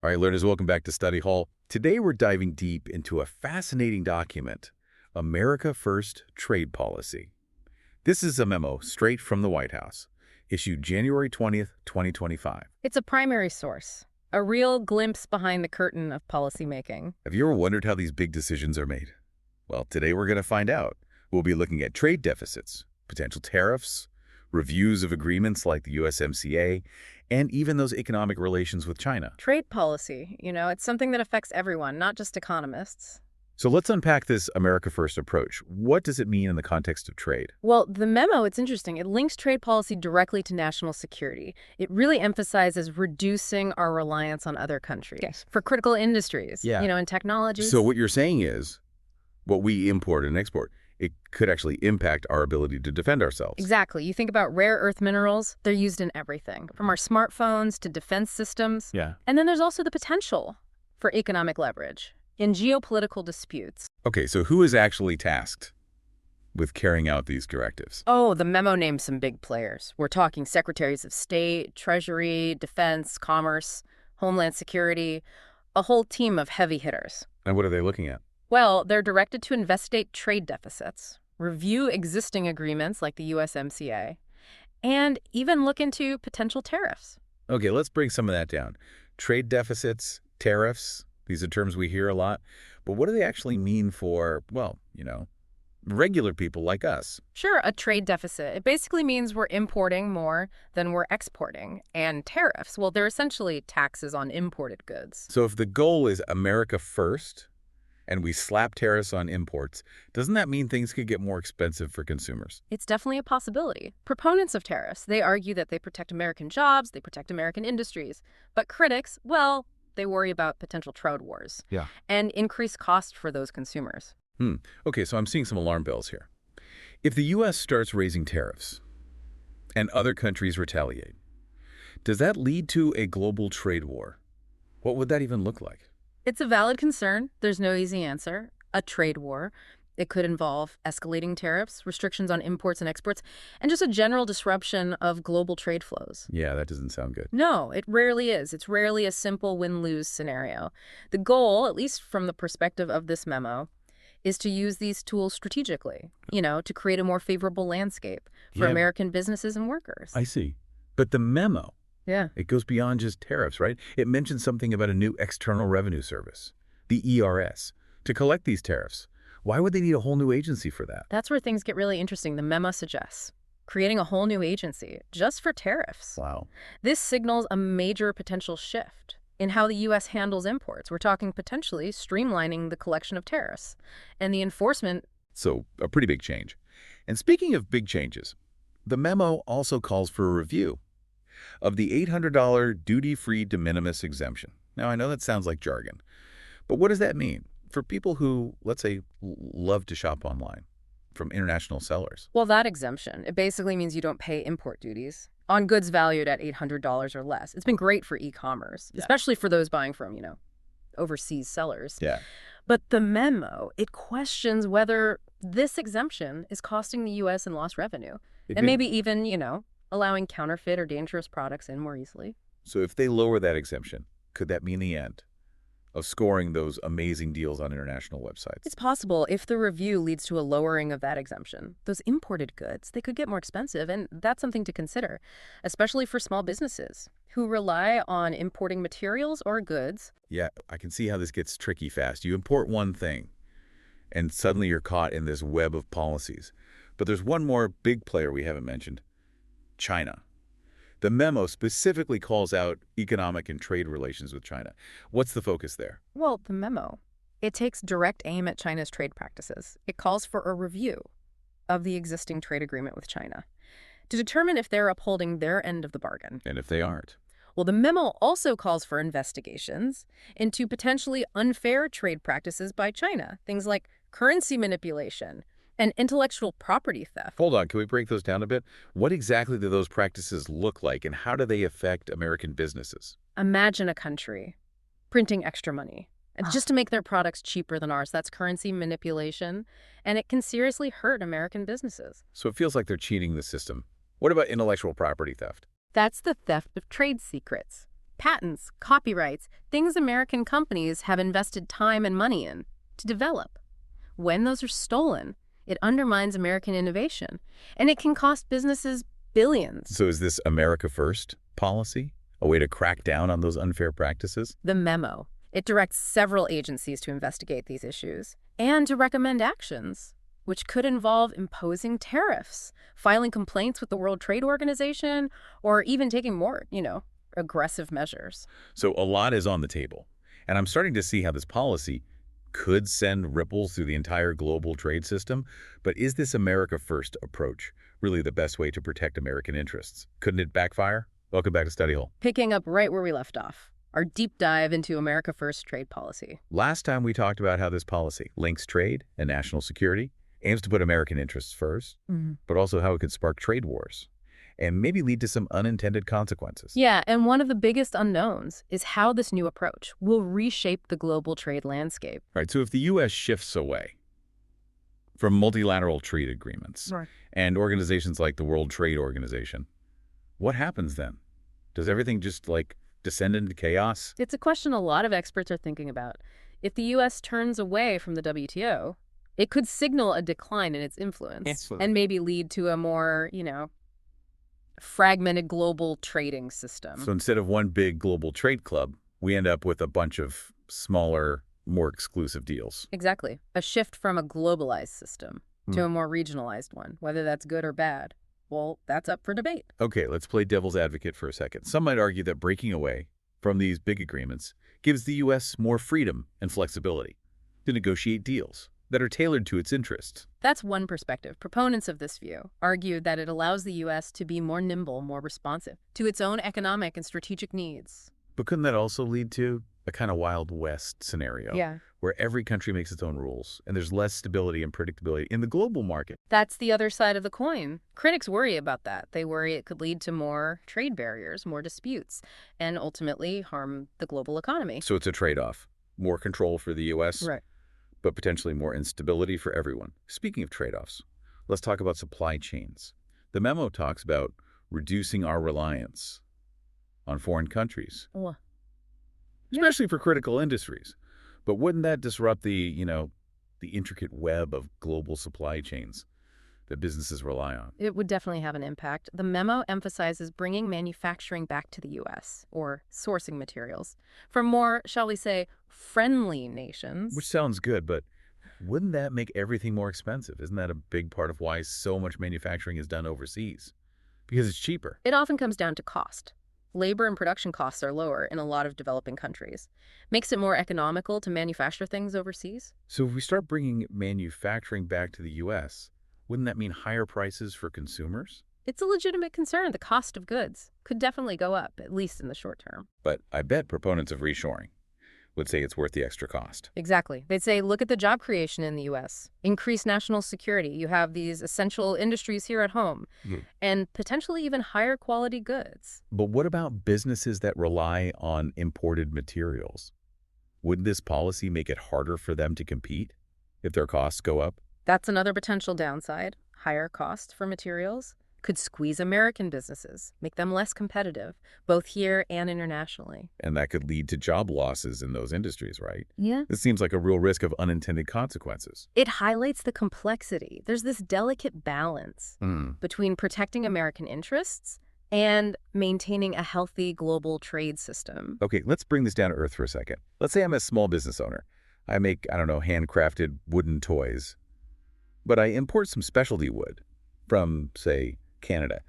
All right, learners, welcome back to Study Hall. Today we're diving deep into a fascinating document, America First Trade Policy. This is a memo straight from the White House, issued January 20th, 2025. It's a primary source, a real glimpse behind the curtain of policymaking. Have you ever wondered how these big decisions are made? Well, today we're going to find out. We'll be looking at trade deficits, potential tariffs, reviews of agreements like the USMCA, and even those economic relations with China. Trade policy, it's something that affects everyone, not just economists. So let's unpack this America First approach. What does it mean in the context of trade? Well, the memo, it's interesting. It links trade policy directly to national security. It really emphasizes reducing our reliance on other countries. Yes. For critical industries, Yeah. and technologies. So what you're saying is what we import and export, it could actually impact our ability to defend ourselves. Exactly. You think about rare earth minerals, they're used in everything, from our smartphones to defense systems. Yeah. And then there's also the potential for economic leverage in geopolitical disputes. Okay, so who is actually tasked with carrying out these directives? Oh, the memo names some big players. We're talking secretaries of state, treasury, defense, commerce, homeland security, a whole team of heavy hitters. And what are they looking at? Well, they're directed to investigate trade deficits, review existing agreements like the USMCA, and even look into potential tariffs. Okay, let's break some of that down. Trade deficits, tariffs, these are terms we hear a lot. But what do they actually mean for, well, regular people like us? Sure, a trade deficit. It basically means we're importing more than we're exporting. And tariffs, well, they're essentially taxes on imported goods. So if the goal is America first, and we slap tariffs on imports, doesn't that mean things could get more expensive for consumers? It's definitely a possibility. Proponents of tariffs, they argue that they protect American jobs, they protect American industries. But critics, well, they worry about potential trade wars and increased cost for those consumers. Okay, so I'm seeing some alarm bells here. If the U.S. starts raising tariffs and other countries retaliate, does that lead to a global trade war? What would that even look like? It's a valid concern. There's no easy answer. A trade war. It could involve escalating tariffs, restrictions on imports and exports, and just a general disruption of global trade flows. Yeah, that doesn't sound good. No, it rarely is. It's rarely a simple win-lose scenario. The goal, at least from the perspective of this memo, is to use these tools strategically, to create a more favorable landscape for American businesses and workers. I see. But the memo, Yeah. it goes beyond just tariffs, right? It mentions something about a new external revenue service, the ERS, to collect these tariffs. Why would they need a whole new agency for that? That's where things get really interesting. The memo suggests creating a whole new agency just for tariffs. Wow. This signals a major potential shift in how the U.S. handles imports. We're talking potentially streamlining the collection of tariffs and the enforcement. So a pretty big change. And speaking of big changes, the memo also calls for a review of the $800 duty-free de minimis exemption. Now, I know that sounds like jargon, but what does that mean for people who, let's say, love to shop online from international sellers? Well, that exemption, it basically means you don't pay import duties on goods valued at $800 or less. It's been great for e-commerce, especially for those buying from, overseas sellers. Yeah. But the memo, it questions whether this exemption is costing the U.S. in lost revenue and maybe even, allowing counterfeit or dangerous products in more easily. So if they lower that exemption, could that mean the end of scoring those amazing deals on international websites? It's possible if the review leads to a lowering of that exemption. Those imported goods, they could get more expensive, and that's something to consider, especially for small businesses who rely on importing materials or goods. Yeah, I can see how this gets tricky fast. You import one thing, and suddenly you're caught in this web of policies. But there's one more big player we haven't mentioned, China. The memo specifically calls out economic and trade relations with China. What's the focus there? Well, the memo, it takes direct aim at China's trade practices. It calls for a review of the existing trade agreement with China to determine if they're upholding their end of the bargain. And if they aren't? Well, the memo also calls for investigations into potentially unfair trade practices by China, things like currency manipulation and intellectual property theft. Hold on, can we break those down a bit? What exactly do those practices look like, and how do they affect American businesses? Imagine a country printing extra money just to make their products cheaper than ours. That's currency manipulation, and it can seriously hurt American businesses. So it feels like they're cheating the system. What about intellectual property theft? That's the theft of trade secrets. Patents, copyrights, things American companies have invested time and money in to develop. When those are stolen, it undermines American innovation, and it can cost businesses billions. So is this America First policy a way to crack down on those unfair practices? The memo. It directs several agencies to investigate these issues and to recommend actions, which could involve imposing tariffs, filing complaints with the World Trade Organization, or even taking more, aggressive measures. So a lot is on the table, and I'm starting to see how this policy could send ripples through the entire global trade system. But is this America First approach really the best way to protect American interests? Couldn't it backfire? Welcome back to Study Hall. Picking up right where we left off, our deep dive into America First trade policy. Last time we talked about how this policy links trade and national security, aims to put American interests first, but also how it could spark trade wars and maybe lead to some unintended consequences. Yeah, and one of the biggest unknowns is how this new approach will reshape the global trade landscape. All right, so if the U.S. shifts away from multilateral trade agreements and organizations like the World Trade Organization, what happens then? Does everything just, descend into chaos? It's a question a lot of experts are thinking about. If the U.S. turns away from the WTO, it could signal a decline in its influence and maybe lead to a more, fragmented global trading system. So instead of one big global trade club, we end up with a bunch of smaller, more exclusive deals. Exactly. A shift from a globalized system to a more regionalized one, whether that's good or bad. Well, that's up for debate. Okay, let's play devil's advocate for a second. Some might argue that breaking away from these big agreements gives the U.S. more freedom and flexibility to negotiate deals that are tailored to its interests. That's one perspective. Proponents of this view argue that it allows the U.S. to be more nimble, more responsive to its own economic and strategic needs. But couldn't that also lead to a kind of Wild West scenario? Yeah. Where every country makes its own rules and there's less stability and predictability in the global market. That's the other side of the coin. Critics worry about that. They worry it could lead to more trade barriers, more disputes, and ultimately harm the global economy. So it's a trade-off. More control for the U.S., but potentially more instability for everyone. Speaking of trade-offs, let's talk about supply chains. The memo talks about reducing our reliance on foreign countries, especially for critical industries. But wouldn't that disrupt the intricate web of global supply chains that businesses rely on? It would definitely have an impact. The memo emphasizes bringing manufacturing back to the U.S., or sourcing materials, from more, shall we say, friendly nations. Which sounds good, but wouldn't that make everything more expensive? Isn't that a big part of why so much manufacturing is done overseas? Because it's cheaper. It often comes down to cost. Labor and production costs are lower in a lot of developing countries. Makes it more economical to manufacture things overseas. So if we start bringing manufacturing back to the U.S., wouldn't that mean higher prices for consumers? It's a legitimate concern. The cost of goods could definitely go up, at least in the short term. But I bet proponents of reshoring would say it's worth the extra cost. Exactly. They'd say, look at the job creation in the U.S., increase national security. You have these essential industries here at home, and potentially even higher quality goods. But what about businesses that rely on imported materials? Wouldn't this policy make it harder for them to compete if their costs go up? That's another potential downside. Higher costs for materials could squeeze American businesses, make them less competitive, both here and internationally. And that could lead to job losses in those industries, right? Yeah. This seems like a real risk of unintended consequences. It highlights the complexity. There's this delicate balance between protecting American interests and maintaining a healthy global trade system. Okay, let's bring this down to earth for a second. Let's say I'm a small business owner. I make, handcrafted wooden toys. But I import some specialty wood from, say, Canada.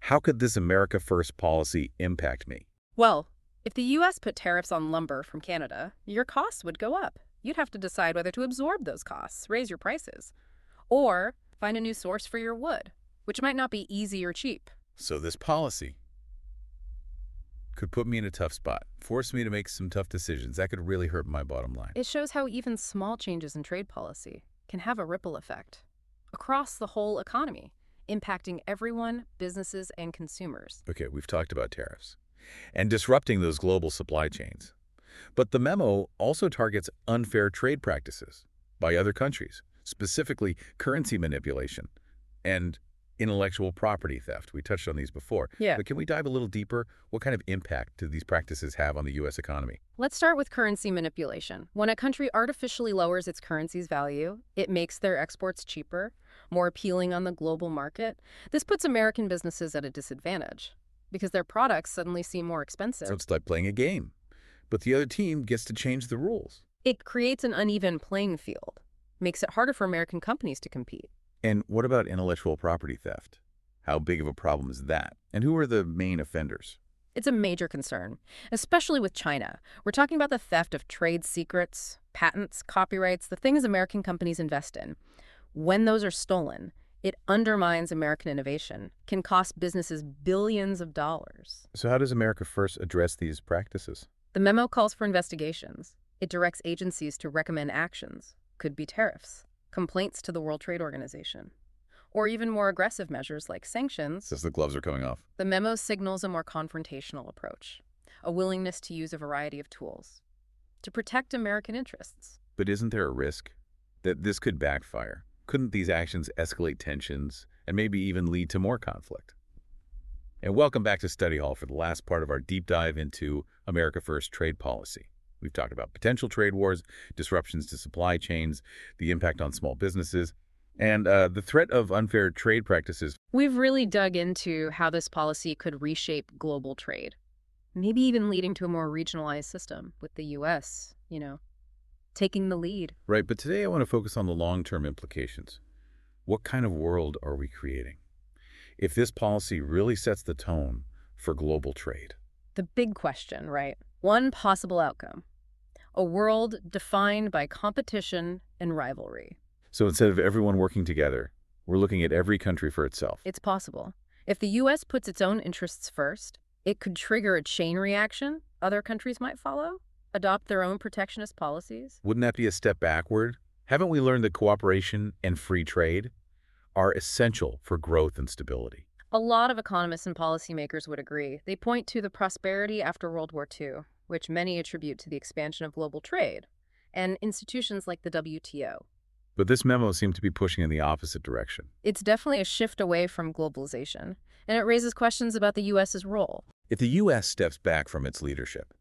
How could this America First policy impact me? Well, if the U.S. put tariffs on lumber from Canada, your costs would go up. You'd have to decide whether to absorb those costs, raise your prices, or find a new source for your wood, which might not be easy or cheap. So this policy could put me in a tough spot, force me to make some tough decisions. That could really hurt my bottom line. It shows how even small changes in trade policy can have a ripple effect across the whole economy, impacting everyone, businesses, and consumers. Okay, we've talked about tariffs and disrupting those global supply chains. But the memo also targets unfair trade practices by other countries, specifically currency manipulation and intellectual property theft. We touched on these before. Yeah. But can we dive a little deeper? What kind of impact do these practices have on the U.S. economy? Let's start with currency manipulation. When a country artificially lowers its currency's value, it makes their exports cheaper, more appealing on the global market. This puts American businesses at a disadvantage because their products suddenly seem more So expensive. it's like playing a game, but the other team gets to change the rules. It creates an uneven playing field, makes it harder for American companies to compete. And what about intellectual property theft? How big of a problem is that? And who are the main offenders? It's a major concern, especially with China. We're talking about the theft of trade secrets, patents, copyrights, the things American companies invest in. When those are stolen, it undermines American innovation, can cost businesses billions of dollars. So how does America First address these practices? The memo calls for investigations. It directs agencies to recommend actions. Could be tariffs, complaints to the World Trade Organization, or even more aggressive measures like sanctions. Says the gloves are coming off. The memo signals a more confrontational approach, a willingness to use a variety of tools to protect American interests. But isn't there a risk that this could backfire? Couldn't these actions escalate tensions and maybe even lead to more conflict? And welcome back to Study Hall for the last part of our deep dive into America First trade policy. We've talked about potential trade wars, disruptions to supply chains, the impact on small businesses, and the threat of unfair trade practices. We've really dug into how this policy could reshape global trade, maybe even leading to a more regionalized system with the U.S., taking the lead. Right, but today I want to focus on the long-term implications. What kind of world are we creating if this policy really sets the tone for global trade? The big question, right? One possible outcome: a world defined by competition and rivalry. So instead of everyone working together, we're looking at every country for itself. It's possible. If the U.S. puts its own interests first, it could trigger a chain reaction. Other countries might follow, adopt their own protectionist policies. Wouldn't that be a step backward? Haven't we learned that cooperation and free trade are essential for growth and stability? A lot of economists and policymakers would agree. They point to the prosperity after World War II, which many attribute to the expansion of global trade and institutions like the WTO. But this memo seemed to be pushing in the opposite direction. It's definitely a shift away from globalization, and it raises questions about the U.S.'s role. If the U.S. steps back from its leadership,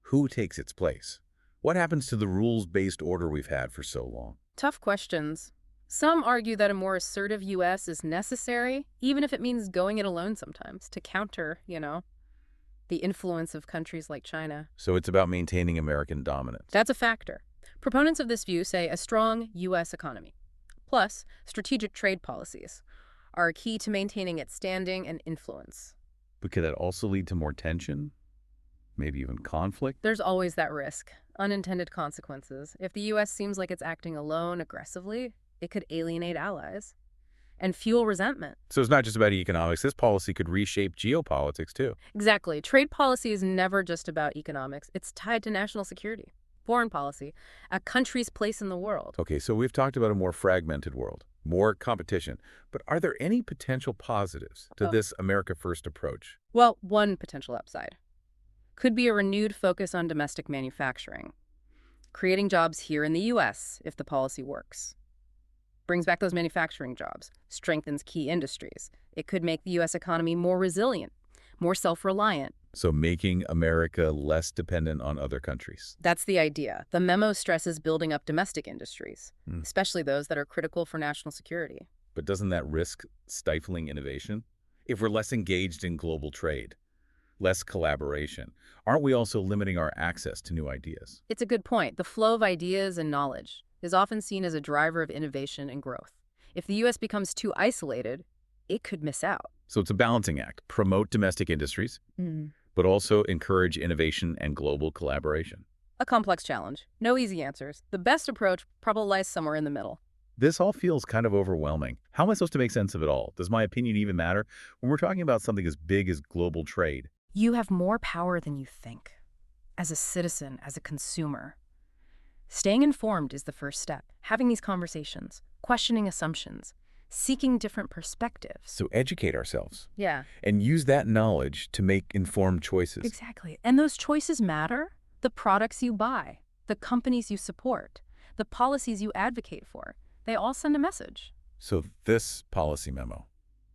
who takes its place? What happens to the rules-based order we've had for so long? Tough questions. Some argue that a more assertive U.S. is necessary, even if it means going it alone sometimes, to counter, the influence of countries like China. So it's about maintaining American dominance. That's a factor. Proponents of this view say a strong U.S. economy, plus strategic trade policies, are key to maintaining its standing and influence. But could that also lead to more tension? Maybe even conflict? There's always that risk, unintended consequences. If the U.S. seems like it's acting alone aggressively, it could alienate allies and fuel resentment. So it's not just about economics. This policy could reshape geopolitics, too. Exactly. Trade policy is never just about economics. It's tied to national security, foreign policy, a country's place in the world. Okay, so we've talked about a more fragmented world, more competition. But are there any potential positives to this America First approach? Well, one potential upside could be a renewed focus on domestic manufacturing, creating jobs here in the U.S. if the policy works. Brings back those manufacturing jobs, strengthens key industries. It could make the U.S. economy more resilient, more self-reliant. So making America less dependent on other countries. That's the idea. The memo stresses building up domestic industries, especially those that are critical for national security. But doesn't that risk stifling innovation? If we're less engaged in global trade, less collaboration, aren't we also limiting our access to new ideas? It's a good point. The flow of ideas and knowledge is often seen as a driver of innovation and growth. If the U.S. becomes too isolated, it could miss out. So it's a balancing act. Promote domestic industries, but also encourage innovation and global collaboration. A complex challenge. No easy answers. The best approach probably lies somewhere in the middle. This all feels kind of overwhelming. How am I supposed to make sense of it all? Does my opinion even matter? When we're talking about something as big as global trade. You have more power than you think. As a citizen, as a consumer. Staying informed is the first step. Having these conversations, questioning assumptions, seeking different perspectives. So educate ourselves. Yeah. And use that knowledge to make informed choices. Exactly. And those choices matter. The products you buy, the companies you support, the policies you advocate for, they all send a message. So this policy memo,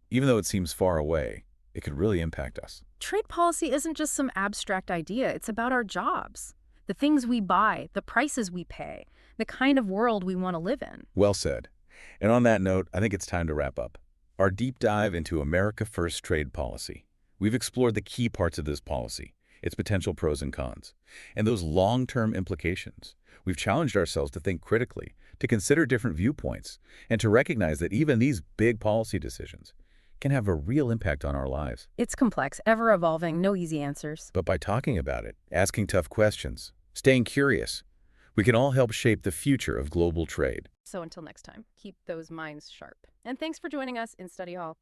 Even though it seems far away, it could really impact us. Trade policy isn't just some abstract idea. It's about our jobs, the things we buy, the prices we pay, the kind of world we want to live in. Well said. And on that note, I think it's time to wrap up. Our deep dive into America First trade policy. We've explored the key parts of this policy, its potential pros and cons, and those long-term implications. We've challenged ourselves to think critically, to consider different viewpoints, and to recognize that even these big policy decisions can have a real impact on our lives. It's complex, ever-evolving, no easy answers. But by talking about it, asking tough questions, staying curious, we can all help shape the future of global trade. So until next time, keep those minds sharp. And thanks for joining us in Study Hall.